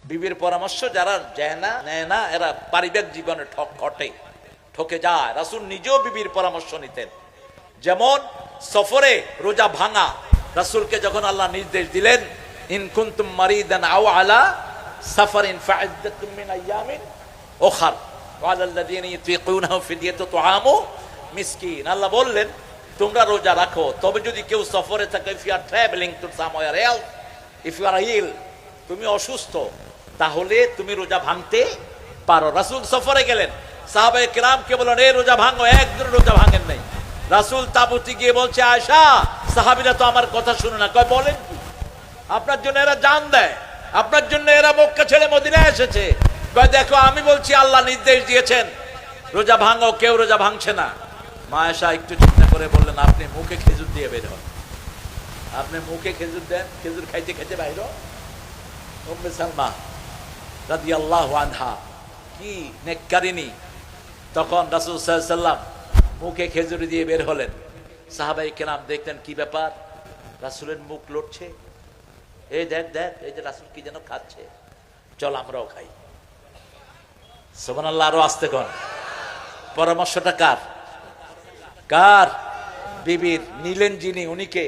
বিবির পরামর্শ যারা যায় না নেয় না এরা পারিবারিক জীবনে ঠকে যায়। রাসূল নিজেও বিবির পরামর্শ নিতেন। যেমন সফরে রোজা ভাঙা, রাসূলকে যখন আল্লাহ নির্দেশ দিলেন ইন কুনতুম মারিদান আও আলা সাফারিন ফাইদ্দাতুম মিন আইয়ামিন উখর ওয়া আলাল্লাযিনা ইউতিকুনাহু ফিদিয়াতু তুআমু মিসকিন, আল্লাহ বললেন তোমরা রোজা রাখো, তবে যদি কেউ সফরে থাকে, if you are travelling to somewhere else, if you are ill, তুমি অসুস্থ, তাহলে তুমি রোজা ভাঙতে পারো। রাসূল সফরে গেলেন, সাহাবায়ে কিরামকে বললেন এই রোজা ভাঙো, একজন রোজা ভাঙেন নাই। রাসূল তাবুতে গিয়ে বলছে আয়েশা সাহাবীরা তো আমার কথা শুনে না। কয় বলেন কি, আপনার জন্য এরা জান দেয়, আপনার জন্য এরা মক্কা ছেড়ে মদিনায় এসেছে। কয় দেখো আমি বলছি আল্লাহ নির্দেশ দিয়েছেন রোজা ভাঙো, কেউ রোজা ভাঙছে না। মা আয়েশা একটু চিন্তা করে বললেন আপনি মুখে খেজুর দিয়ে বের হন, আপনি মুখে খেজুর দেন, খেজুর খাইতে খাইতে বাইর। উম্মে সালমা রাদিয়াল্লাহু আনহা কি নেককারিনী, তখন রাসূল সাল্লাল্লাহু আলাইহি সাল্লাম মুখে খেজুর দিয়ে বের হলেন। সাহাবায়ে কেরাম দেখতেন কি ব্যাপার, রাসূলের মুখ লড়ছে, এই দেখ দেখ এই যে রাসূল কি যেন খাচ্ছে, চল আমরাও খাই। সুবহানাল্লাহ, আরো আস্তে কর। পরামর্শটা কার? বিবির নিলেন যিনি, উনিকে